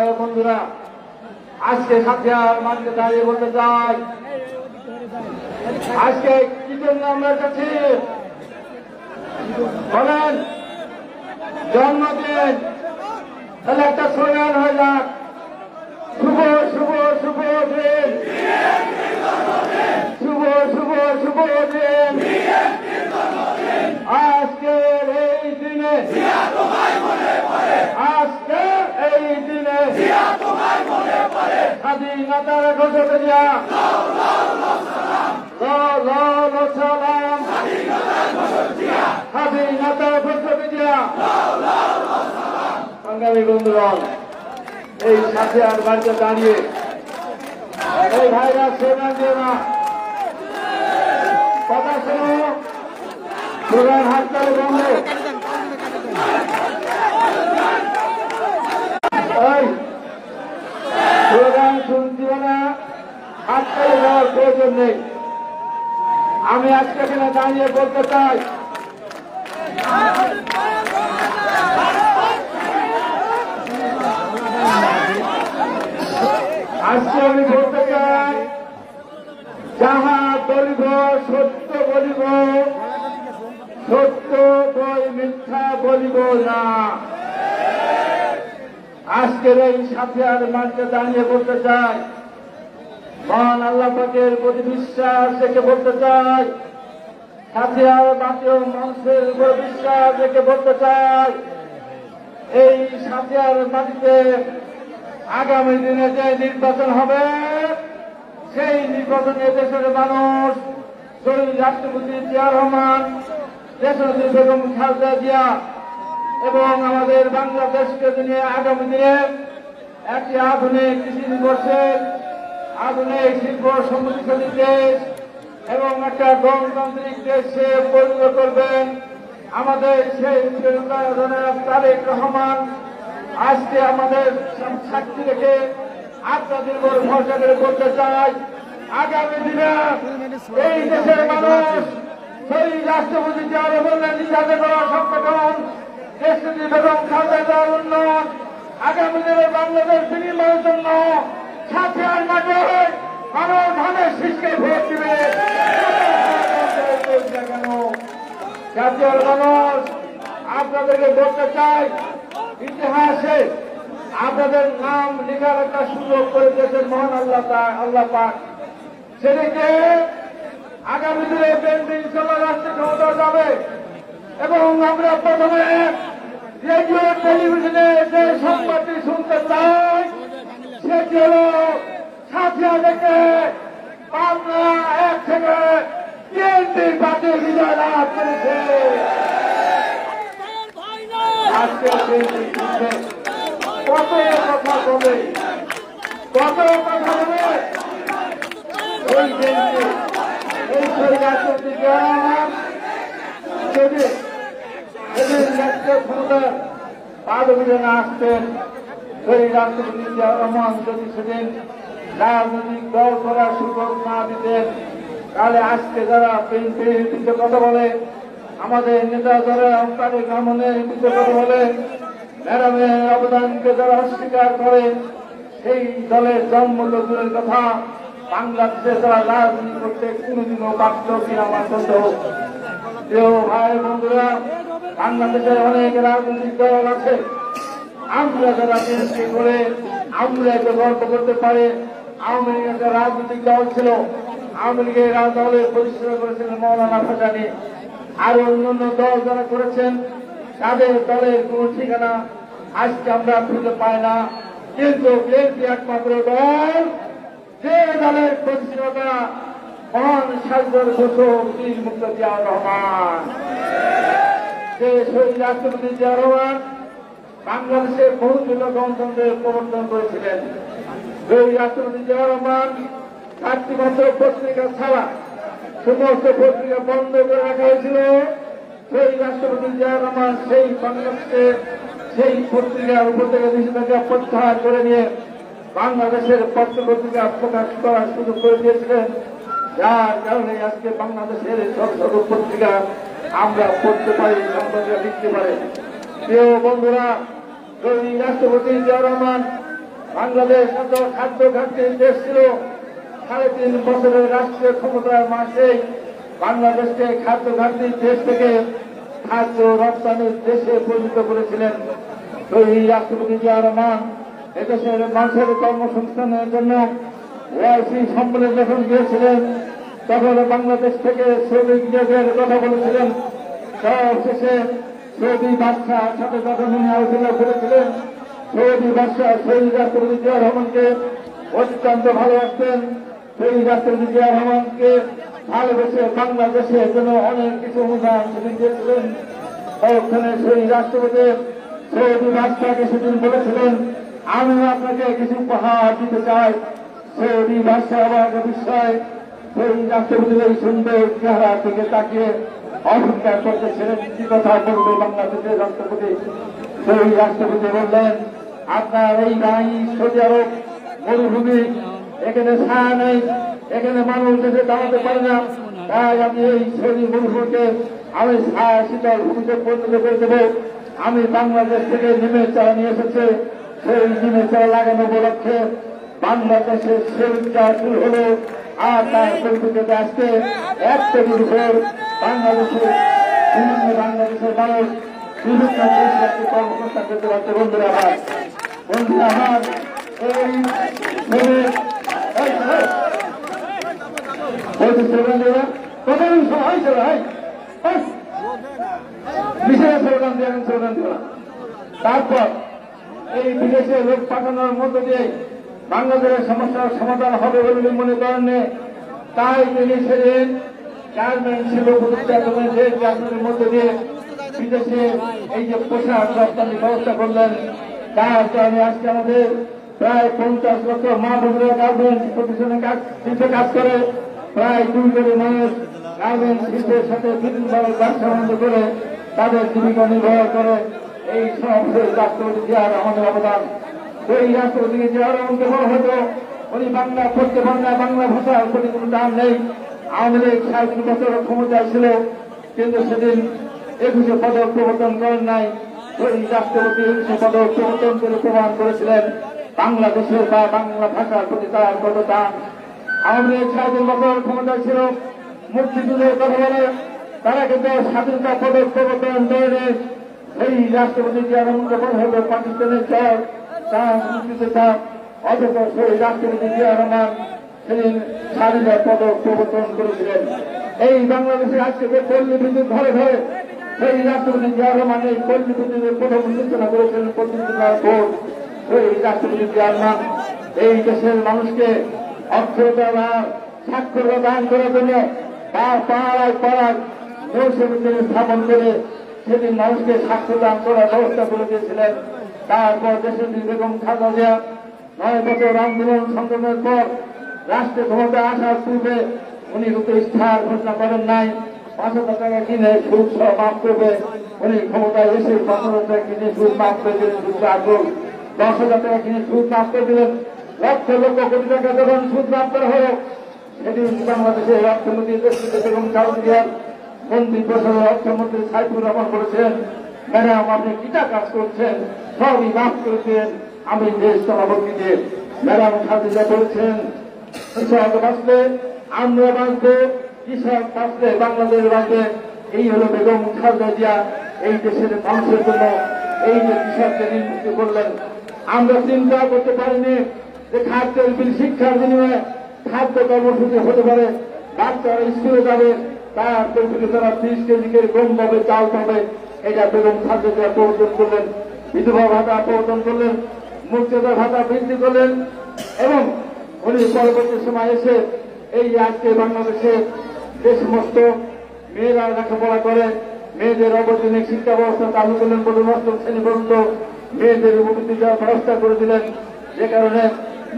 ভাই বন্ধুরা, আজকে সাথিয়ার মাঠে দাঁড়িয়ে বলতে চাই, আজকে কি জন্য আমরা যাচ্ছি বলেন? জন্মদিন, তাহলে একটা স্লোগান হয়ে যাক, শুভ শুভ শুভ দিন, শুভ শুভ শুভ দিন। আজকের এই দিনে, আজকের এই দিনে স্বাধীনতার ঘোষণা দিয়া সালাম, স্বাধীনতার ঘোষণা দিয়া সংগ্রামী বন্ধুগণ, এই সাথিয়ার বাড়িতে দাঁড়িয়ে এই ভাইরা সেনান দিও না, কথা শোনো, প্রধান হাততালি বন্ধ। প্রধান শুনছিও না, হাততালি দেওয়ার প্রয়োজন নেই। আমি আজকে এখানে দাঁড়িয়ে বলতে চাই, আজকে আমি বলতে চাই, যাহা বলিব সত্য বলিব, সত্য বই মিথ্যা বলিব না। আজকের এই সাথিয়ার মাঠে দাঁড়িয়ে বলতে চাই, মহান আল্লাহ পাকের প্রতি বিশ্বাস রেখে বলতে চাই, সাথিয়ার জাতীয় মঞ্চের উপর বিশ্বাস রেখে বলতে চাই, এই সাথিয়ার মাটিতে আগামী দিনে যে নির্বাচন হবে, সেই নির্বাচনে দেশের মানুষ শহীদ রাষ্ট্রপতি জিয়াউর রহমান, দেশনেত্রী বেগম খালেদা জিয়া এবং আমাদের বাংলাদেশকে নিয়ে আগামী দিনে একটি আধুনিক কৃষি নির্ভরশীল, আধুনিক শিল্প সমৃদ্ধশালী দেশ এবং একটা গণতান্ত্রিক দেশে পরিণত করবেন আমাদের সেই জনাব তারেক রহমান। আজকে আমাদের সাক্ষী রেখে আপনাদের উপর ভরসা করে বলতে চাই, আগামী দিনে এই দেশের মানুষ শহীদ রাষ্ট্রপতি জিয়াউর রহমানের নির্যাতন করা সংগঠন, দেশনেত্রী বেগম খালেদা জিয়ার উন্নয়ন, আগামী দিনে বাংলাদেশ বিনির্মাণের জন্য সাথিয়ার মাঠে মানুষ ধানের শীষকে ভোট দিবে। কেন জাতীয় মানুষ আপনাদেরকে বলতে চাই, ইতিহাসে আপনাদের নাম লেখার একটা সুযোগ করে দিয়েছেন মহান আল্লাহ পাক। সেদিকে আগামী দিনে বিএনপি ইনশাআল্লাহ রাষ্ট্রীয় ক্ষমতা যাবে এবং আমরা প্রথমে রেডিও টেলিভিশনে যে সংবাদটি শুনতে চাই, সেটি হল সাথিয়া থেকে পাবনা 1 থেকে বিএনপি পার্টি বিজয় লাভ করেছে। আজকে কত কথা বলে, কত কথা বলে এই বিএনপি, এই শহীদ রাষ্ট্রপতি জিয়াউর রহমান যদি এদের রাষ্ট্রীয় ক্ষমতার পাদবিধানে আসতেন, শহীদ রাষ্ট্রপতি জিয়াউর রহমান যদি সেদিন রাজনৈতিক দল করার সুযোগ না দিতেন, তাহলে আজকে যারা বিএনপির বিরুদ্ধে কথা বলে, আমাদের নেতা যারা তারেক রহমানের বিরুদ্ধে কথা বলে, ম্যাডামের অবদানকে যারা অস্বীকার করে, সেই দলের জন্মলগ্নের কথা বাংলাদেশে তারা রাজনীতি করতে কোনদিনও পারত কিনা আমার সন্দেহ। প্রিয় ভাই বন্ধুরা, বাংলাদেশের অনেক রাজনৈতিক দল আছে, আমরা যারা বিএনপি করে আমরা একটা গল্প করতে পারি। আওয়ামী লীগ একটা রাজনৈতিক দল ছিল, আওয়ামী লীগের দলের পরিচালনা করেছিলেন মৌলানা ভাসানী, আরো অন্যান্য দল যারা করেছেন তাদের দলের কোন ঠিকানা আজকে আমরা খুঁজে পাই না। কিন্তু বিএনপি একমাত্র দল যে দলের পরিচালনা মহান সাগর ঘোষক বীর মুক্ত জিয়াউর রহমান, যে শহীদ রাষ্ট্রপতি জিয়াউর রহমান বাংলাদেশে বহুদলীয় গণতন্ত্রের প্রবর্তন করেছিলেন। শহীদ রাষ্ট্রপতি জিয়াউর রহমান 4টি মাত্র পত্রিকা ছাড়া সমস্ত পত্রিকা বন্ধ করে রাখা হয়েছিল। শহীদ রাষ্ট্রপতি জিয়াউর রহমান সেই বাংলাদেশে সেই পত্রিকার উপর থেকে নিষেধাজ্ঞা প্রত্যাহার করে নিয়ে বাংলাদেশের পত্র পত্রিকা প্রকাশ করার সুযোগ করে দিয়েছিলেন, যার কারণে আজকে বাংলাদেশের সব পত্রিকা আমরা পড়তে পারি, সম্পাদকরা লিখতে পারে। প্রিয় বন্ধুরা, শহীদ রাষ্ট্রপতি জিয়াউর রহমান বাংলাদেশ এত খাদ্য ঘাটতির দেশ ছিল, 3.5 বছরের রাষ্ট্রীয় ক্ষমতার মাসে বাংলাদেশকে খাদ্য ঘাটতির দেশ থেকে খাদ্য রপ্তানির দেশে পরিণত করেছিলেন শহীদ রাষ্ট্রপতি জিয়া রহমান। এদেশের মানুষের কর্মসংস্থানের জন্য ওআইসি সম্মেলনে যখন গিয়েছিলেন তখন বাংলাদেশ থেকে শ্রমিক নিয়োগের কথা বলেছিলেন। সবশেষে সৌদি বাদশাহ সাথে তখন উনি আলোচনা করেছিলেন। সৌদি বাদশাহ শহীদ রাষ্ট্রপতি জিয়া রহমানকে অত্যন্ত ভালোবাসতেন। শহীদ রাষ্ট্রপতি জিয়া রহমানকে ভালোবেসে বাংলাদেশের জন্য অনেক কিছু অনুদান সেদিন দিয়েছিলেন। ওখানে শহীদ রাষ্ট্রপতি সৌদি বাদশাহকে সেদিন বলেছিলেন, আমি আপনাকে কিছু উপহার দিতে চাই। সৌদি বাদশাহ আমাকে বিষয় শহীদ রাষ্ট্রপতির এই সুন্দর চেহারা থেকে তাকিয়ে অহংকার করতেছিলেন। কি কথা বলবে বাংলাদেশের রাষ্ট্রপতি? শহীদ রাষ্ট্রপতি বললেন, আপনার এই নাই সৌদি আরব মরুভূমি, এখানে ছায়া নেই, এখানে মানুষ এসে দাঁড়াতে পারে না, তাই আমি এই সৌদি মরুভূমিকে আমি ছায়া শীতল ভূমিতে পরিণত করে দেবো। আমি বাংলাদেশ থেকে নিমের চারা নিয়ে এসেছে, সেই নিমের চারা লাগানো উপলক্ষে বাংলাদেশের সেলটা শুরু হলো। আর তার পরিপ্রেক্ষিতে আজকে 1 কোটির উপর বাংলাদেশের মানুষ বিভিন্ন দেশে একটি কর্মসংস্থান করতে পারছে। বন্ধুরা আমার এই স্লোগান দেওয়া কত সময় চলে হয় বিশেষ স্লোগান দিয়ে এখন স্লোগান দেওয়া। তারপর এই বিদেশে লোক পাঠানোর মধ্য দিয়ে বাংলাদেশের সমস্যার সমাধান হবে বলে মনে করেন, তাই তিনি সেদিন গার্মেন্ট শিল্প প্রতিষ্ঠানের দেশের মধ্যে দিয়ে বিদেশে এই যে পোশাক রপ্তানি ব্যবস্থা করলেন। তার কারণে আজকে আমাদের প্রায় 50 লক্ষ মা বোনেরা গার্মেন্টস প্রতিষ্ঠানে শিল্পে কাজ করে। প্রায় 2 কোটি মানুষ গার্মেন্টস শিল্পের সাথে বিভিন্নভাবে ব্যবসা বাণিজ্য করে তাদের জীবিকা নির্বাহ করে। এই সব রাষ্ট্রপতি জিয়া রহমানের অবদান। ওই রাষ্ট্রপতি জিয়া রহমানকে বলা হতো উনি বাংলা পড়তে পারেন না, বাংলা ভাষার প্রতি কোনো দাম নেই। আওয়ামী লীগ 3.5 বছর ক্ষমতায় ছিল, কিন্তু সেদিন 21 পদক প্রবর্তন করেন নাই। ওই রাষ্ট্রপতি 21 পদক প্রবর্তন করে প্রমাণ করেছিলেন বাংলাদেশের বা বাংলা ভাষার প্রতি তার কত দাম। আওয়ামী লীগ 3.5 বছর ক্ষমতায় ছিল, মুক্তিযুদ্ধের কথা বলে তারা কিন্তু স্বাধীনতা পদক প্রবর্তন করেনি। এই রাষ্ট্রপতি জিয়া রহমানকে বলা হলো পাকিস্তানের চর, তার মুক্তিযোদ্ধা, অথচ সেই রাষ্ট্রপতি জিয়া রহমান সেদিন স্বাধীনতা পদক প্রবর্তন করেছিলেন। এই বাংলাদেশে আজকে যে পল্লী বিদ্যুৎ ঘরে ঘরে সেই রাষ্ট্রপতি জিয়া রহমান এই পল্লী বিদ্যুতের প্রথম সূচনা করেছিলেন। সেই রাষ্ট্রপতি জিয়া রহমান এই দেশের মানুষকে অক্ষরতা বা সাক্ষরতা দান করার জন্য পাড়ায় পাড়ায় মৌসুমী স্থাপন করে সেদিন মানুষকে সাক্ষর দান করার ব্যবস্থা করে দিয়েছিলেন। তারপর দেশের বেগম খালেদা জিয়া 9 বছর আন্দোলন সংগ্রামের পর রাষ্ট্রের ক্ষমতায় আসার পূর্বে উনি কিন্তু ইস্তাহার ঘোষণা করেন নাই। 500 টাকা কিনে সুদ সহ মাফ করবে। উনি ক্ষমতায় এসে 500 টাকা কিনে সুদ মাফ করে দিলেন। 10,000 টাকা কিনে সুদ মাফ করে দিলেন। লক্ষ লক্ষ কোটি টাকা যখন সুদ মাফ করা হলো, সেদিন বাংলাদেশের অর্থমন্ত্রী বেগম খালেদা জিয়ার মন্ত্রী পরিষদের অর্থমন্ত্রী সাইফুর রহমান বলেছেন, ম্যাডাম আপনি কিটা কাজ করছেন, সবই মাফ করেছেন, আমি দেশ চালাবো কি দিয়ে। ম্যাডাম খালেদা বলেছেন, কৃষক বাঁচলে আমরা বাঁচবো, কৃষক বাঁচলে বাংলাদেশ বাঁচবে। এই হলো বেগম খালেদা জিয়া এই দেশের মানুষের জন্য এই যে কৃষককে নিযুক্ত করলেন। আমরা চিন্তা করতে পারিনি যে খাদ্যের বিল শিক্ষার বিনিময়ে খাদ্য কর্মসূচি হতে পারে। বাচ্চারা স্কুলে যাবে, তার পরিপ্রেক্ষিতে তারা 30 কেজি করে গম পাবে, চাল পাবে। এটা বেগম খালেদা জিয়া প্রবর্তন করলেন। বিধবা ভাতা প্রবর্তন করলেন, মুক্তিযোদ্ধা ভাতা বৃদ্ধি করলেন এবং উনি পরবর্তী সময় এসে এই আজকে বাংলাদেশে যে সমস্ত মেয়েরা লেখাপড়া করে মেয়েদের অবৈতনিক শিক্ষা ব্যবস্থা চালু করলেন। প্রথম 8ম শ্রেণী পর্যন্ত মেয়েদের উপবৃত্তি দেওয়ার ব্যবস্থা করে দিলেন, যে কারণে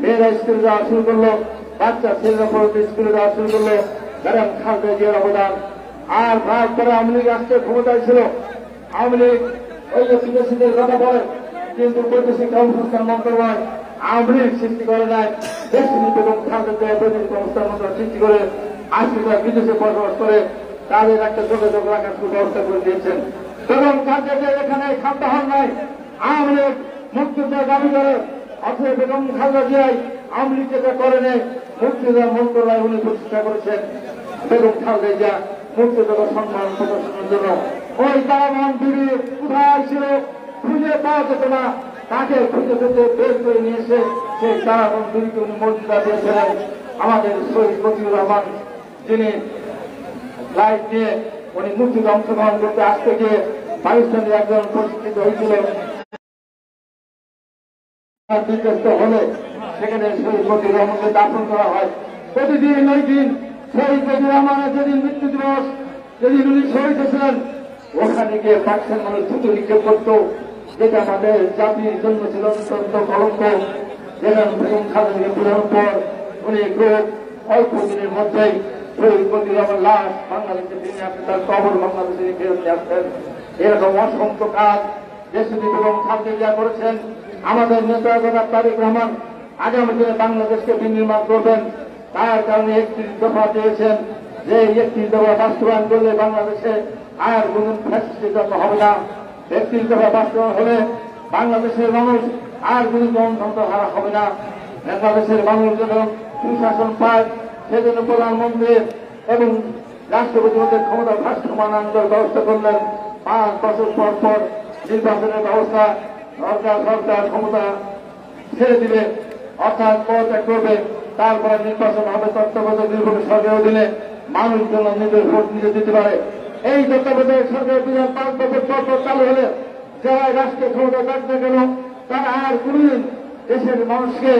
মেয়েরা স্কুলে যাওয়া শুরু করলো, বাচ্চা ছেলেরা পরবর্তী স্কুলে যাওয়া শুরু করলো। ম্যাডাম খালেদা জিয়ার অবদান। আর ভাগ করে আওয়ামী লীগ রাষ্ট্রের ক্ষমতায় ছিল। আওয়ামী লীগ ওই যে বিদেশিদের কথা বলে, কিন্তু বৈদেশিক কর্মসংস্থান মন্ত্রণালয় আওয়ামী লীগ সৃষ্টি করে নাই। দেশ নীতি এবং খালেদা জিয়া বৈদেশিক কর্মসংস্থান মন্ত্রণালয় সৃষ্টি করে আশিরা বিদেশে বসবাস করে তাদের একটা যোগাযোগ রাখার সুব্যবস্থা করে দিয়েছেন। এবং খালেদা জিয়া এখানে খাদ্য হন নাই। আওয়ামী লীগ মুক্তিযুদ্ধের দাবি করে অথবা বেগম খালেদা জিয়াই আওয়ামী লীগ যেটা করে নেই মুক্তিযোদ্ধা মন্ত্রণালয় উনি প্রতিষ্ঠা করেছেন বেগম খালেদা জিয়া মুক্তিযোদ্ধা সম্মান প্রদর্শনের জন্য। ওই তারামান বিবি কোথায় ছিল খুঁজে পাওয়া যেত না, তাকে খুঁজে পেতে বের করে নিয়ে এসে সেই তারামান বিবিকে উনি মর্যাদা দিয়েছিলেন। আমাদের শহীদ মতিউর রহমান যিনি লাইফ নিয়ে উনি মুক্তিতে অংশগ্রহণ করতে আসতে গিয়ে পাকিস্তানের একজন প্রশিক্ষিত হয়েছিল বিধ্বস্ত হলে সেখানে শহীদ মতিউর রহমানকে দাফন করা হয়। প্রতিদিন ওই দিন শহীদ মতিউর রহমানের যেদিন মৃত্যু দিবস যেদিন উনি শহীদ হয়েছিলেন ওখানে গিয়ে পাকিস্তান মানুষ থুতু নিক্ষেপ করত, যেটা আমাদের জাতির জন্য ছিল অত্যন্ত কলঙ্ক। যেখানে বেগম খালেদাকে পুরানোর পর উনি খুব অল্প দিনের মধ্যেই শহীদ মতিউর রহমান লাশ বাংলাদেশে ফিরে আসে, তার কবর বাংলাদেশে ফেরত নিয়ে আসতেন। এরকম অসংখ্য কাজ দেশটি বেগম খালেদা জিয়া করেছেন। আমাদের নেতা জনাব তারেক রহমান আগামী দিনে বাংলাদেশকে বিনির্মাণ করবেন, তার কারণে 31 দফা দিয়েছেন যে 31 দফা বাস্তবায়ন করলে বাংলাদেশে আর কোন ফ্যাসিস্টের জন্ম হবে না। 31 দফা বাস্তবায়ন হলে বাংলাদেশের মানুষ আর কোন গণতন্ত্র হারা হবে না। বাংলাদেশের মানুষ যেন সুশাসন পায় সেজন্য প্রধানমন্ত্রী এবং রাষ্ট্রপতির মধ্যে ক্ষমতা ভারসাম্য আনার ব্যবস্থা করলেন। 5 বছর পর পর নির্বাচনের ব্যবস্থা সরকার ক্ষমতা ছেড়ে দিবে, অর্থাৎ পদত্যাগ করবে, তারপরে নির্বাচন হবে। তত্ত্বাবধায়ক নির্বাচন সরকার অধীনে মানুষ যেন নিজের ভোট নিজে দিতে পারে। এই তত্ত্বাবধায়ক সরকার বিধান 5 বছর পর পর চালু হলে যারা রাষ্ট্রীয় ক্ষমতা থাকবে কেন তারা আর কোনদিন দেশের মানুষকে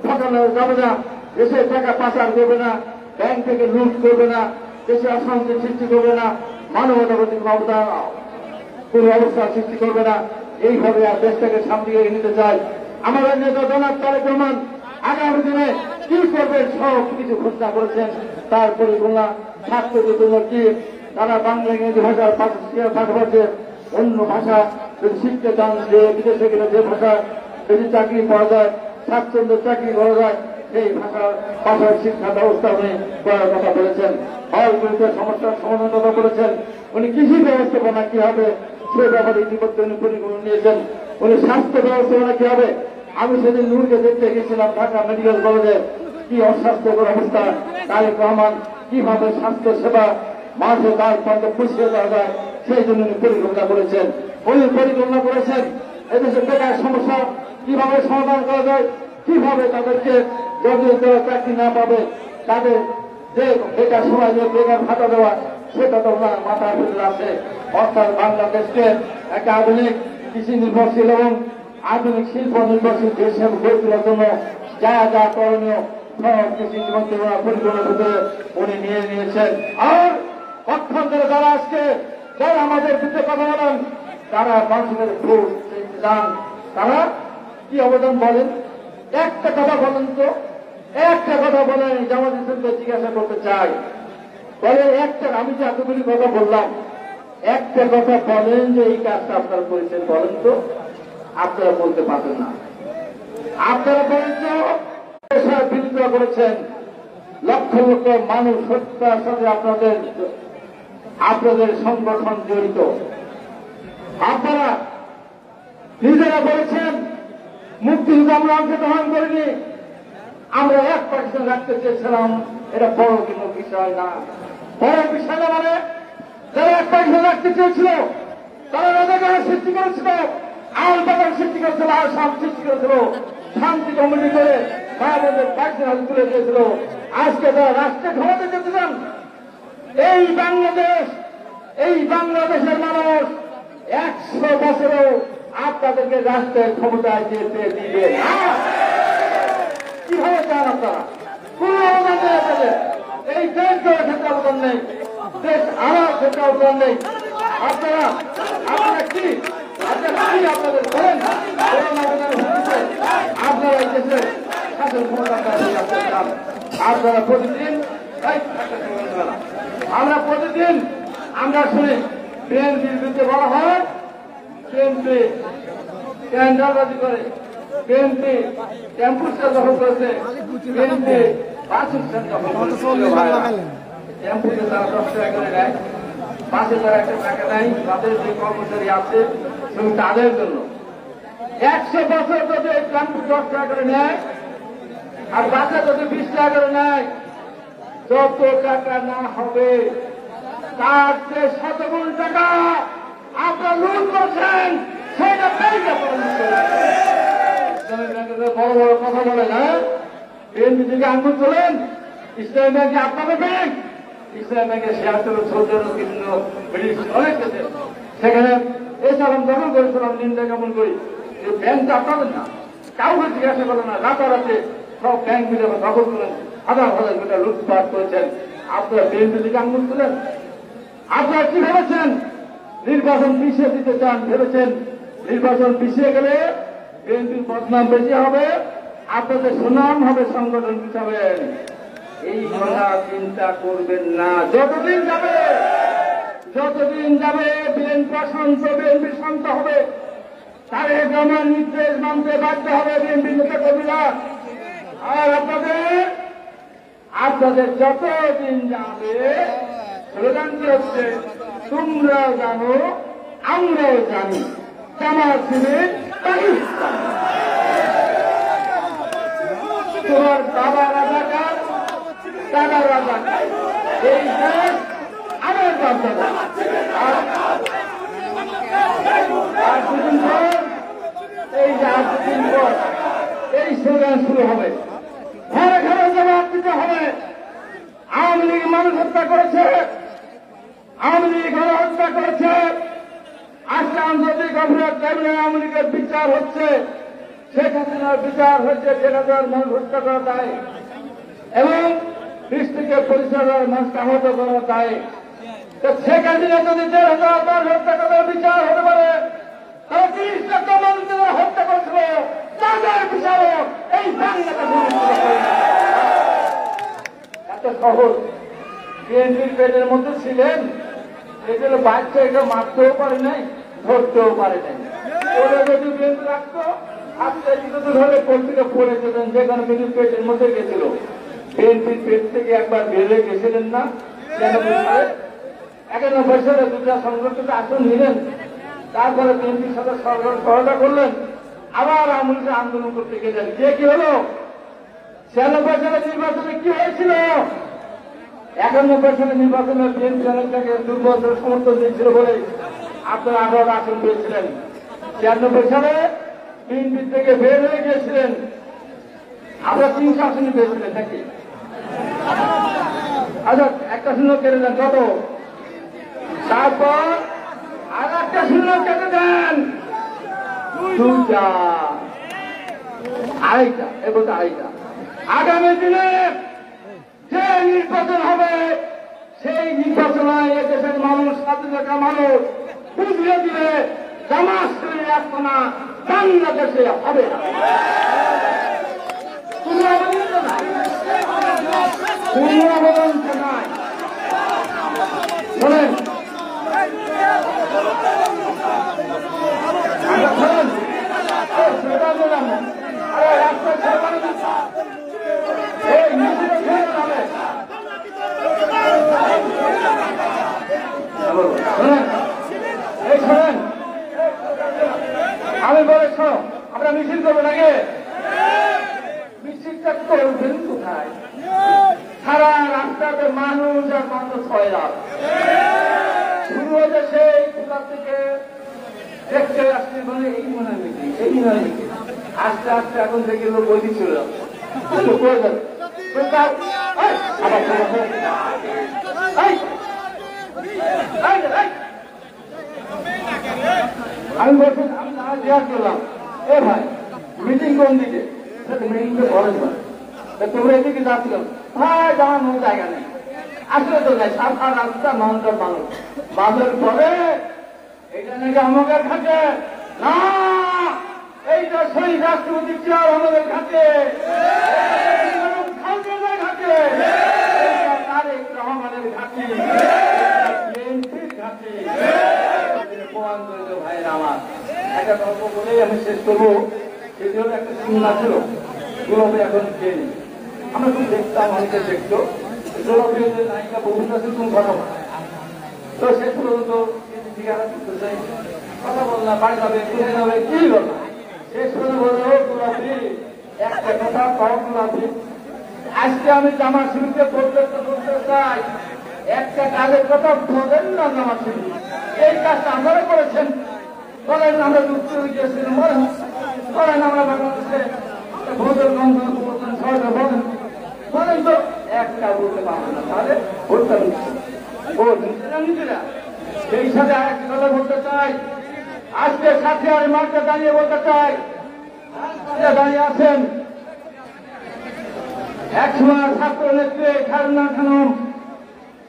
ঠকানো যাবে না, দেশের টাকা পাচার করবে না, ব্যাংক থেকে লুট করবে না, দেশে অশান্তি সৃষ্টি করবে না, মানবতার প্রতি কোন অবস্থা সৃষ্টি করবে না। এইভাবে আর দেশটাকে সামনে এগিয়ে নিতে চাই। আমাদের নেতা জনাব তারেক রহমান আগামী দিনে কি করবেন সব কিছু ঘোষণা করেছেন। তার পরিকল্পনা ছাত্রদের জন্য কি তারা বাংলা ইংরেজি ভাষার পাশাপাশি অন্য ভাষা যদি শিখতে চান, যে বিদেশে গেলে যে ভাষা যদি চাকরি পাওয়া যায়, ছাত্রদের চাকরি করা যায়, সেই ভাষার ভাষার শিক্ষা ব্যবস্থা উনি করার কথা বলেছেন। হলগুলিতে সমস্যার সমাধান কথা বলেছেন। উনি কৃষি ব্যবস্থাপনা কি হবে সে ব্যাপারে ইতিমধ্যে উনি পরিকল্পনা নিয়েছেন। উনি স্বাস্থ্য ব্যবস্থাপনা কি হবে। আমি সেদিন নূরকে দেখতে গেছিলাম ঢাকা মেডিকেল কলেজে, কি অস্বাস্থ্যকর অবস্থা। তারেক রহমান কিভাবে স্বাস্থ্য সেবা মাঝে তার পথে পুষিয়ে দেওয়া যায় সেই জন্য উনি পরিকল্পনা করেছেন। উনি পরিকল্পনা করেছেন এদেশে বেকার সমস্যা কিভাবে সমাধান করা যায়, কিভাবে তাদেরকে যদি তারা চাকরি না পাবে তাদের যে বেকার সময় যে বেকার ভাতা দেওয়া সেটা তো ওনার মাথার ভিতরে আছে। অর্থাৎ বাংলাদেশকে একটা আধুনিক কৃষি নির্ভরশীল এবং আধুনিক শিল্প নির্ভরশীল দেশ হিসেবে গড়ে তোলার জন্য যা যা করণীয় সব কিছু ইতিমধ্যে ওনার পরিকল্পনার ভিতরে উনি নিয়ে নিয়েছেন। আর পক্ষান্তরে যারা আজকে যারা আমাদের বিরুদ্ধে কথা বলেন তারা মানুষের ভোট যান, তারা কি অবদান বলেন? একটা কথা বলেন তো, একটা কথা বলেন। জামাত ইসলামকে জিজ্ঞাসা করতে চাই, বলে একটা, আমি যে এতগুলি কথা বললাম, একটা কথা বলেন যে এই কাজটা আপনারা করেছেন, বলেন তো। আপনারা বলতে পারবেন না। আপনারা বলেছেন বিরোধিতা করেছেন, লক্ষ লক্ষ মানুষ হত্যার সাথে আপনাদের সংগঠন জড়িত। আপনারা নিজেরা বলেছেন মুক্তিযুদ্ধ আমরা অংশগ্রহণ করিনি, আমরা 1% রাখতে চেয়েছিলাম। এটা বড় কোনো বিষয় না, বড় বিষয় না। মানে যারা 1% রাখতে চেয়েছিল তারা রাজাকারের সৃষ্টি করেছিল, আল বাজার সৃষ্টি করেছিল, আর সব সৃষ্টি করেছিল, শান্তি কমিটি করে ভাইদের পাইসের হাতে তুলে দিয়েছিল। আজকে যারা রাষ্ট্রে ক্ষমতা যেতে চান, এই বাংলাদেশের মানুষ 100 বছরেও আপনাদেরকে রাষ্ট্রের ক্ষমতায় যেতে দিবে না। কিভাবে চান আপনারা? কোন অবদান নেই আপনাদের। এই দেশ গড়ার ক্ষেত্রে অবদান নেই, দেশ আনার ক্ষেত্রে অবদান নেই। আপনারা কি আপনাদের করেন? আপনারা এই দেশে শাসন ক্ষমতা চান। আপনারা প্রতিদিন আমরা শুনি বিএনপির বিরুদ্ধে বলা হয় বিএনপি টেন্ডারবাজি করে, বিএনপি টেম্পু স্ট্যান্ড দখল করেছে, বিএনপি বাস স্ট্যান্ড দখল করেছে। টেম্পুতে তারা 10 টাকা করে নেয়, বাসে তারা 1 টাকা নেয়, তাদের যে কর্মচারী আছে শুধু তাদের জন্য। 100 বছর যদি এই ট্রাম্প 10 টাকা করে নেয় আর বাচ্চা যদি 20 টাকা করে নেয়, যত টাকা না হবে তার যে শতগুণ টাকা আপনারা লুট করছেন সেটা বড় বড় কথা বলে না। বিএনপি থেকে আঙ্গুল তোলেন, ইসলামী ব্যাংকে আপনাদের ব্যাংক, ইসলামী ব্যাংকের শেয়ার ছিল সৌদি বিভিন্ন ব্রিটিশ অনেক দেশে, সেখানে এসব আমি দখল করেছিলাম, নিন্দা জ্ঞাপন করি। এই ব্যাংকটা আপনাদের না, কাউকে জিজ্ঞাসা করলেন না, রাতারাতি সব ব্যাংক মিলে দখল করেন, হাজার হাজার কোটি লুটপাট করেছেন। আপনারা বিএনপি থেকে আঙ্গুল তোলেন। আপনারা কি ভেবেছেন নির্বাচন পিছিয়ে দিতে চান? ভেবেছেন নির্বাচন পিছিয়ে গেলে বিএনপির বদনাম বেশি হবে, আপনাদের সুনাম হবে, সংগঠন পিছাবেন। এই কথা চিন্তা করবেন না। যতদিন যাবে বিএনপি শান্ত হবে, তারেক রহমান নির্দেশ মানতে বাধ্য হবে বিএনপি নেতা কর্মীরা। আর আপনাদের যতদিন যাবে স্লোগানটি হচ্ছে তোমরাও জানো আমরাও জানি, জামাত শিবির পাকিস্তান। তোমার বাবা রাজাকার, দাদা রাজাকার, এই দেশ আমার বাচ্চারা। আর দুদিন পর এই স্লোগান শুরু হবে, ঘরে ঘরে জবাব দিতে হবে। আওয়ামী লীগ মানুষ হত্যা করেছে, আওয়ামী লীগ গণহত্যা করেছে, আজকে আন্তর্জাতিক অপরাধ ট্রাইব্যুনালে আওয়ামী লীগের বিচার হচ্ছে, শেখ হাসিনার বিচার হচ্ছে, শেখ হাসিনার মানুষ হত্যা করা দায় এবং দৃষ্টিকে পরিচালনার মানুষকে আহত করা দায়। তো শেখ হাসিনা যদি 1,500 মানুষ হত্যা করার বিচার হতে পারে, তাহলে 30 লক্ষ মানুষকে হত্যা করেছিল তাদের বিচারও এই বাংলাদেশে এত সহজ। বিএনপির পেটের মধ্যে ছিলেন, এগুলো বাচ্চা এটা মারতেও পারে নাই, ধরতেও পারে নাই। ওরা যদি বিএনপি রাখতো আজকে যদি ধরে পত্রিকা পড়ে যেতেন, যেখানে কিন্তু পেটের মধ্যে গেছিল। বিএনপির পেট থেকে একবার বেড়ে গেছিলেন না, 91 সালে 2টা সংগঠিত আসন নিলেন, তারপরে বিএনপির সাথে সহায়তা করলেন, আবার আওয়ামী লীগের আন্দোলন করতে গেলেন। কি হলো 96 সালে নির্বাচনে কি হয়েছিল? 91 সালে নির্বাচনে বিএনপি অনেকটাকে দুর্বল সমর্থন দিয়েছিল বলে আপনারা 18টা আসন পেয়েছিলেন। 96 সালে বিএনপি থেকে বের হয়ে গিয়েছিলেন, আমরা 300 আসনই পেয়েছিলেন নাকি? আচ্ছা, একটা শূন্য কেটে দেন, কত? তারপর আর একটা শূন্য কেটে দেন, 2টা, আড়াইটা, এবার আড়াইটা। আগামী দিনে যে নির্বাচন হবে সেই নির্বাচনে এদেশের মানুষ, স্বাধীনতা মানুষ বুঝিয়ে দিলে জামাত শিবিরের আস্তানা বাংলাদেশে হবে না। কোনো আবেদন নাই, কোনো আবেদন নাই। শোনেন, আমি বলেছ আমরা মিছিল করবো নাকি? মিছিলটা করবেন কোথায়? সারা রাস্তাতে মানুষ আর মানুষ ছয়লাভ শুরু হয়েছে সেই কোথা থেকে দেখতে আসতে, মানে এই মনে হয় মিছিল, এই মনে হয় মিছিল। আস্তে আস্তে এখন থেকে লোক বই ছিল আমি বলছি, আমি জিজ্ঞাসা করলাম, এ ভাই মিটিং কোন দিকে? মিটিংটা বলেন না, তোমরা এদিকে যাচ্ছিল? ভাই যাওয়ার কোনো জায়গা নেই, আসলে তো যাই সারা রাস্তা মানুষের মানুষ বাজার পরে এটা নাকি আমাদের খাতে না, এইটা শহীদ রাষ্ট্রপতি চেয়ার আমাদের খাতে, খাতে তারেক রহমানের ঘাটি, বিএনপির ঘাটি। প্রমাণ করিত ভাইয়ের আমার একটা গল্প বলেই আমি শেষ করবো। সেটি হলো একটা সিনেমা ছিল, গোলাপে এখন ট্রেন, আমরা খুব দেখতাম, অনেকে দেখতো। গোলাপের নায়িকা বহুটা ছিল কথা বলা, তো শেষ পর্যন্ত জিজ্ঞাসা করতে চাই, কথা বললাম, বাড়ি যাবে, কোথায় যাবে, কি হলো না, শেষ করে বলে গোলাপি একটা কথা কম গোলাপি আজকে আমি জামা শিবিরকে বলতে চাই একটা কাজের কথা বলেন না জামা শিবির এই কাজটা আপনারা করেছেন বলেন আমরা যুক্ত হয়ে গিয়েছিলাম বলেন আমরা বাংলাদেশে ভোটের গন্ধ সরকার বলেন বলেন তো একটা বলতে পারবো না তাহলে ভোটটা ও নিজেরা সেই সাথে আর একটা কথা বলতে চাই আজকে সাথে আর মাঠে দাঁড়িয়ে বলতে চাই দাঁড়িয়ে আছেন একসময় ছাত্র নেত্রী খাজনা খানম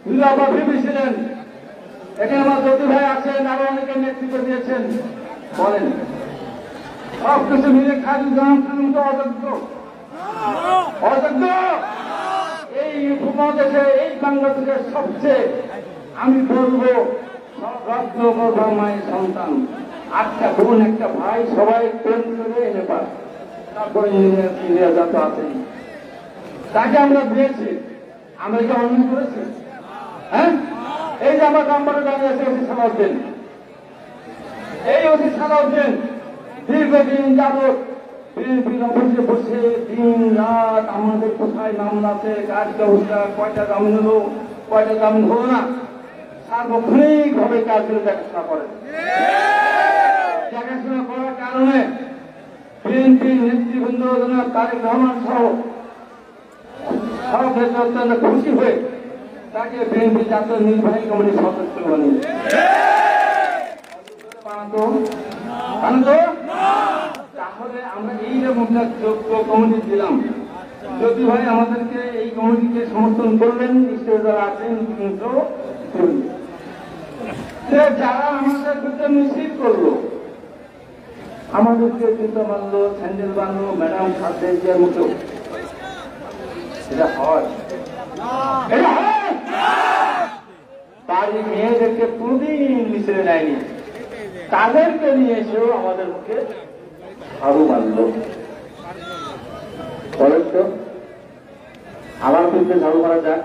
দুলাবা ভিপি ছিলেন এখানে আমার জ্যোতি ভাই আছেন আরো অনেকে নেতৃত্ব দিয়েছেন বলেন সবকিছু মিলে খাজনা খানম তো অযোগ্য এই উপমহাদেশে এই বাংলাদেশের সবচেয়ে আমি বলবো রত্ন মায়ের সন্তান 8টা বোন একটা ভাই সবাই প্রেম করে এনে পায় তারপরে ইন্ডিয়া যত আছেন তাকে আমরা দিয়েছি আমরা কি অন্যায় করেছি হ্যাঁ এই যে আমার নাম্বারে দাঁড়িয়ে আছে ওসি সালাউদ্দিন এই ওসি সালাউদ্দিন দীর্ঘদিন যাবৎ বিএনপির অফিসে বসে দিন রাত আমাদের কোথায় মামলা আছে কাজ ব্যবস্থা কয়টা জামিন হলো কয়টা জামিন হলো না সার্বক্ষণিক ভাবে কাজগুলো দেখাশোনা করেন দেখাশোনা করার কারণে বিএনপির নেতৃবৃন্দ তারেক রহমান সহ সব নেতৃত্ব খুশি হয়ে তাকে বিএনপি জাতীয় নির্বাহী কমিটির সদস্য বানিয়ে তাহলে আমরা এই যে যোগ্য কমিটি দিলাম যদি ভাই আমাদেরকে এই কমিটিকে সমর্থন করলেন নিশ্চয় যারা আছেন কিন্তু যারা আমাদের বিরুদ্ধে মিছিল করলো আমাদেরকে জুতো মানলো স্যান্ডেল বানলো ম্যাডাম খাদ্যে যে মতো এটা হয় বাড়ি মেয়েদেরকে কোনদিন মিছিলে নেয়নি তাদেরকে নিয়ে এসেও আমাদের মুখে আরো মানল বলেন তো আমার বিরুদ্ধে ঝাড়ু করা যায়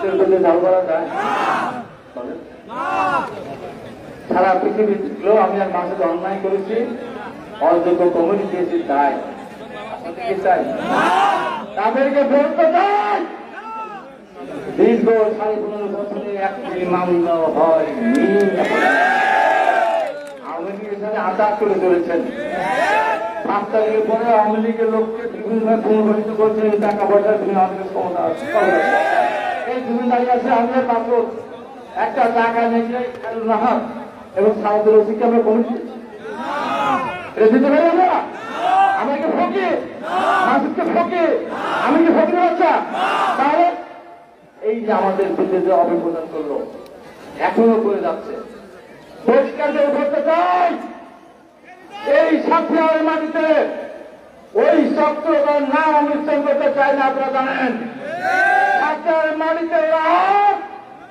বিরুদ্ধে ঝাড়ু করা যায় সারা পৃথিবীর আমি আর মাসে অন্যায় করেছি অযোগ্য কমিটি দিয়েছি তাই চাই তাদেরকে বলতে চাই দীর্ঘ 15.5 বছরে একটি মামলা হয়নি আওয়ামী লীগের সাথে আঘাত করে চলেছেন 5 তারিখের পরে আওয়ামী লীগের লোককে বিভিন্নভাবে পুনর্গঠিত করছেন টাকা পয়সা বিভিন্ন আমাদের ক্ষমতা এই বিভিন্ন দাঁড়িয়ে আছে আমাদের মাত্র একটা টাকা নিয়ে রাহাত এবং সাউদের ওসিকে আমরা কমিটি এটা দিতে পারি আমরা আমাকে ফকি মাসুদকে ফকি আমি কি ফকির বাচ্চা তাহলে এই যে আমাদের বিরুদ্ধে যে অভিযোগ করলো এখনো করে যাচ্ছে পরিষ্কার করে বলতে চাই এই সাতক্ষীরার মাটিতে ওই চক্রগণ নাম অনুষ্ঠান করতে চাই না আপনারা জানেন সাতক্ষীরার মাটিতে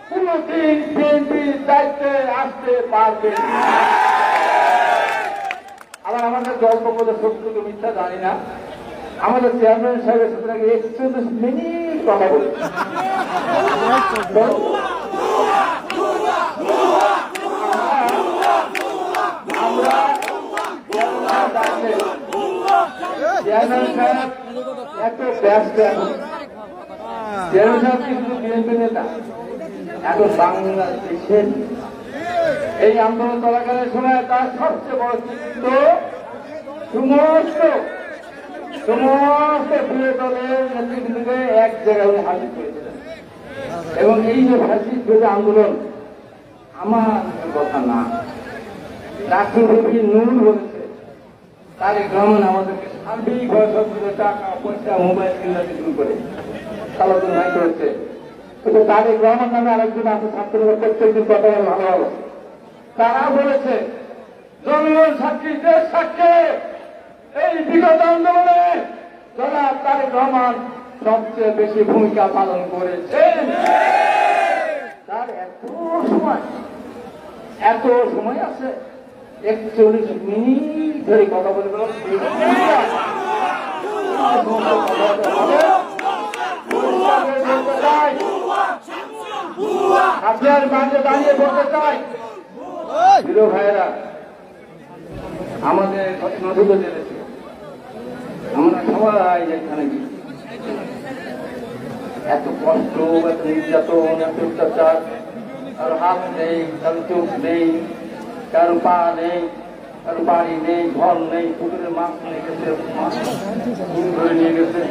কোনদিন বিএনপির দায়িত্বে আসতে পারবে আবার আমাদের গল্প বলে সত্যকে মিথ্যা জানি না আমাদের চেয়ারম্যান সাহেবের সাথে আগে 41 মিনিট কথা বলে চেয়ারম্যান সাহেব এত ব্যস্ত চেয়ারম্যান সাহেব কিন্তু বিএনপি নেতা এখন বাংলাদেশের এই আন্দোলন চলাকালীন সময় তার সবচেয়ে বড় চিত্র সমস্ত প্রিয় দলের নেতৃবৃন্দকে এক জায়গায় উনি হাজির করেছিলেন এবং এই যে ফ্যাসিস্ট বিরোধী আন্দোলন আমার কথা না রাষ্ট্রপতি নুর বলেছে তারেক রহমান আমাদেরকে সার্বিকভাবে সবগুলো টাকা পয়সা মোবাইল কিনতে শুরু করে চালাতে নাই করেছে কিন্তু তারেক রহমান নামে আরেকজন আছে ছাত্ররা প্রত্যেকদিন কথা ভালো ভালো তারা বলেছে জনগণ সাক্ষী দেশ সাক্ষী এই বিগত আন্দোলনে জনাব তারেক রহমান সবচেয়ে বেশি ভূমিকা পালন করেছেন তার এত সময় আছে 41 মিনিট ধরে কথা বলে গেল আপনার মাঝে দাঁড়িয়ে বলতে চাই প্রিয় ভাইয়েরা আমাদের ঘটনা তুলে চলেছে। আমরা সবাই এখানে এত কষ্ট, এত নির্যাতন, এত অত্যাচার, কারো হাত নেই, কারো চোখ নেই, কারো পা নেই, কারো বাড়ি নেই, ঘর নেই, পুকুরে মাছ নিয়ে গেছে, ধরে নিয়ে গেছে।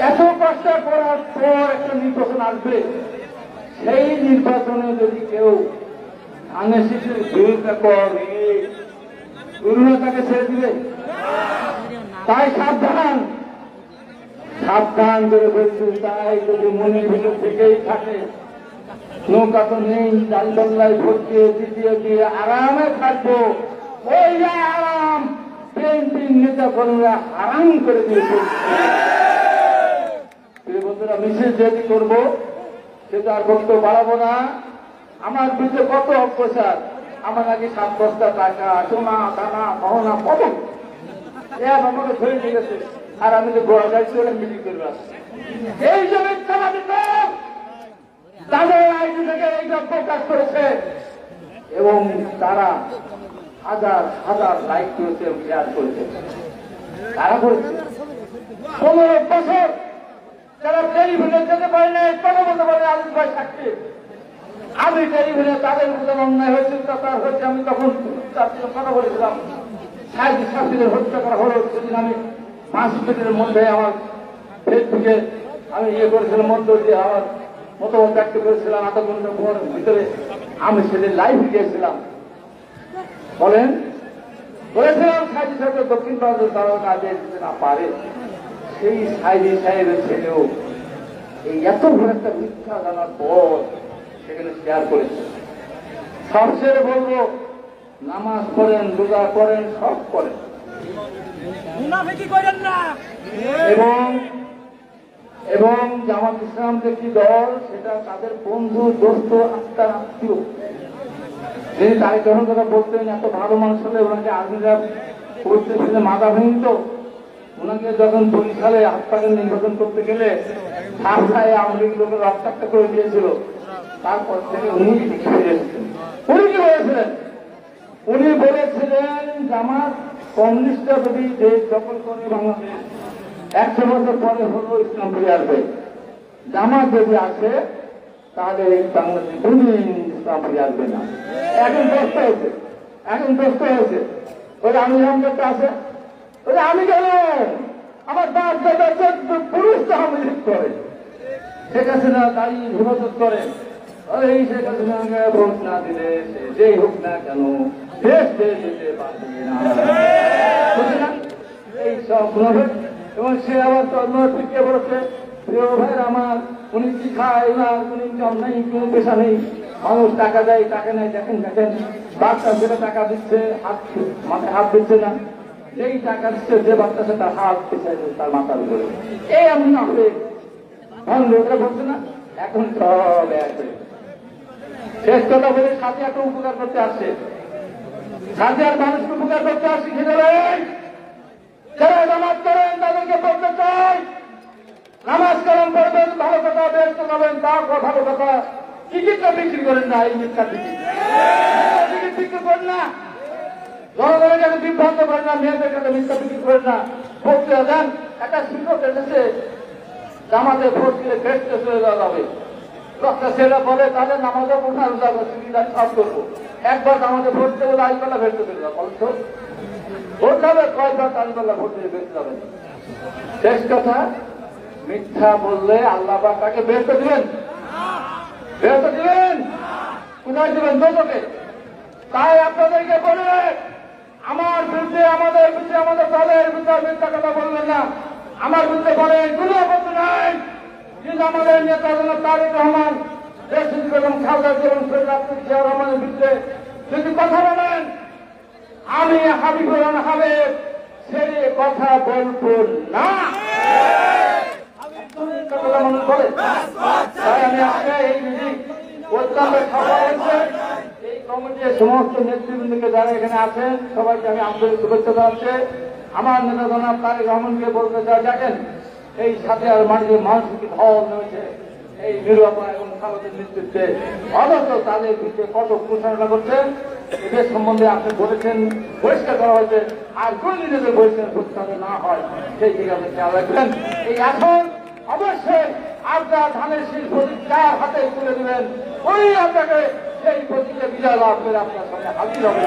এত কষ্ট করার পর একটা নির্বাচন আসবে, সেই নির্বাচনে যদি কেউ ধানের শিশুর বিরোধিতা করে, গুরুরা তাকে ছেড়ে দিবে। তাই সাবধান, সাবধান করে বলছি। তাই যদি মনের ভিতর থেকেই থাকে নৌকা তো নেই, ডালডল্লায় ভোট দিয়ে দ্বিতীয় দিয়ে আরামে থাকবো, ওই আরাম ট্রেন নেতা কর্মীরা আরাম করে দিয়েছে। বন্ধুরা, মিছিল যেটি করবো সেটা আর বক্তব্য বাড়াবো না। আমার বিরুদ্ধে কত অপপ্রচার, আমার আগে 7 বস্তা টাকা, সোনা দানা গহনা কত আমাকে ধরে নিয়ে গেছে, আর আমি যে বড় গাড়ি চলে মিটিং করে আসছি। এই যে মিথ্যাবাদী লোক তাদের আইডি থেকে এইটা প্রকাশ করেছে এবং তারা হাজার হাজার লাইক করেছে এবং শেয়ার করেছে। তারা করেছে 15 বছর যারা টেলিভিশনে যেতে পারে না, কথা বলতে পারে আলিম ভাই সাক্ষী। আমি টেলিভিশনে তাদের মধ্যে অন্যায় হয়েছে, তার হচ্ছে, আমি তখন কথা বলেছিলাম। সাহেব শাস্তিদের হত্যা করা হলো সেদিন আমি মাসের মধ্যে আমার ফেসবুকে আমি করেছিলাম, মধ্য দিয়ে আমার মতামত ব্যক্ত করেছিলাম। আধা ঘন্টার পর ভিতরে আমি সেদিন লাইভ গিয়েছিলাম। বলেছিলাম সাইদি সাহেবের দক্ষিণ ভারতের তারা কাজে দিতে না পারে, সেই সাইদি সাহেবের ছেলেও এই এত বড় একটা মিথ্যা জানার পর সেখানে শেয়ার করেছে। সবচেয়ে বলবো, নামাজ পড়েন, রোজা করেন, সব করেন, এবং জামাত ইসলাম যে কি দল, সেটা তাদের বন্ধু, দোস্ত, আত্মার আত্মীয়। যিনি তারিখ যখন কথা বলতেন, এত ভালো মানুষ হলে ওনাকে আর্মিরা করতে ফেলে মাথা ভেঙত। ওনাকে যখন 2 সালে হাসপাতাল নির্বাচন করতে গেলে সাফায় আওয়ামী লীগ লোকের রক্তাক্ত করে দিয়েছিল। তারপর থেকে উনি ফিরে এসেছেন। উনি কি বলেছিলেন? উনি বলেছিলেন জামাত কমিউনিস্টরা যদি দেশ দখল করে বাংলাদেশ 100 বছর পরে হলো ইসলাম ফিরে আসবে। জামাত যদি আসে তাহলে এই বাংলাদেশে কোনদিন ইসলাম ফিরে আসবে না। এখন দোস্ত হয়েছে, এখন দোস্ত হয়েছে। ওই আমি করতে আসে, ওই আমি কেন, আমার বাপ দাদা পুরুষ তো আমি করে, শেখ হাসিনা দাঁড়িয়ে হেফাজত করে। এই শেখ হাসিনাকে ভোট না দিলে যেই হোক না কেন দেশ যেতে পারবে না, এই সব গুণাবেন। এবং সে আবার তন্ময়কে বলেছে, প্রিয় ভাইয়ের আমার, উনি কি খায় না, উনি জম নেই, কোনো পেশা নেই, মানুষ টাকা দেয়, টাকা নেই, দেখেন দেখেন বাচ্চা ছেলে টাকা দিচ্ছে, মাথায় হাত দিচ্ছে না, যেই টাকা দিচ্ছে যে বাচ্চা সে তার হাত পেছায় তার মাথার উপরে। এই আমি আসলে লোকরা বলছে না, এখন সব শেষ কথা বলে সাথে একটা উপকার করতে আসছে, সাথে আর মানুষকে উপকার করতে আসছে। খেলেন যারা নামাজ করেন তাদেরকে বলতে চাই, নামাজ কালাম পড়বেন, ভালো কথা বেশ যাবেন, তার ভালো কথা। টিকিটটা বিক্রি করেন না, এই মিথ্যা টিকিট বিক্রি করেন না, জনগণের কাছে বিভ্রান্ত করেন না, মেয়েদের কাছে মিথ্যা বিক্রি করেন না। ভোট দেওয়া দেন, একটা শিক্ষক এসেছে জামাতে ভোট দিলে ফেরতে চলে যাওয়া যাবে। দশটা ছেলেরা বলে তাদের নামাজও কোথায় যাবো, সুবিধা সব করবো। একবার আমাদের ভোট দেবো, আজবেলা ফেরতে চলে যাবো, বলছো ভোট যাবে কয়েকবার আজবেলা ভোট দিয়ে ফেরতে যাবে। শেষ কথা, মিথ্যা বললে আল্লাহ তাকে বের করে দিবেন, বের করে দিবেন, কোথায় দিবেন? দোষকে। তাই আপনাদেরকে বলে, আমার বিরুদ্ধে, আমাদের বিরুদ্ধে, আমাদের দলের বিরুদ্ধে মিথ্যা কথা বলবেন না। আমার বিরুদ্ধে বলেন, কোনো আপত্তি নাই, কিন্তু আমাদের নেতা জনাব তারেক রহমান, দেশ বেগম খালেদা জিয়া এবং শহীদ রাষ্ট্রপতি জিয়াউর রহমানের বিরুদ্ধে যদি কথা বলেন, আমি হাবিবুর রহমান হাবিব ছেড়ে কথা বলবো না। বলে তাই আমি আজকে এই মিটিং অত্যন্ত সফল হয়েছে। এই কমিটির সমস্ত নেতৃবৃন্দকে যারা এখানে আছেন সবাইকে আমি আন্তরিক শুভেচ্ছা জানাচ্ছি। আমার নেতা জনাব তারেক রহমানকে বলতে চাই, দেখেন এই সাথে আর মাটিতে মানসিক ঢল নেমেছে এই নির্বাচন এবং খালেদের নেতৃত্বে, অথচ তাদের ভিতরে কত প্রচারণা করছেন। এদের সম্বন্ধে আপনি বলেছেন বহিষ্কার করা হয়েছে, আর কোন নিজেদের বহিষ্কার করতে না হয় সেই দিকে আপনি খেয়াল রাখবেন। এই এখন অবশ্যই আপনার ধানের শীষ প্রতীক যার হাতে তুলে দেবেন, ওই আপনাকে সেই প্রতীকে বিজয় লাভ করে আপনার সামনে হাজির হবে।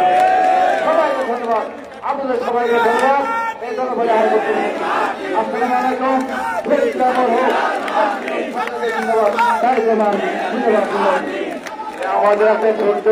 সবাইকে ধন্যবাদ, আপনাদের সবাইকে ধন্যবাদ। এই জন্য বলে আর আসসালামু আলাইকুম, ধন্যবাদ। আমাদের একটা ছোট্ট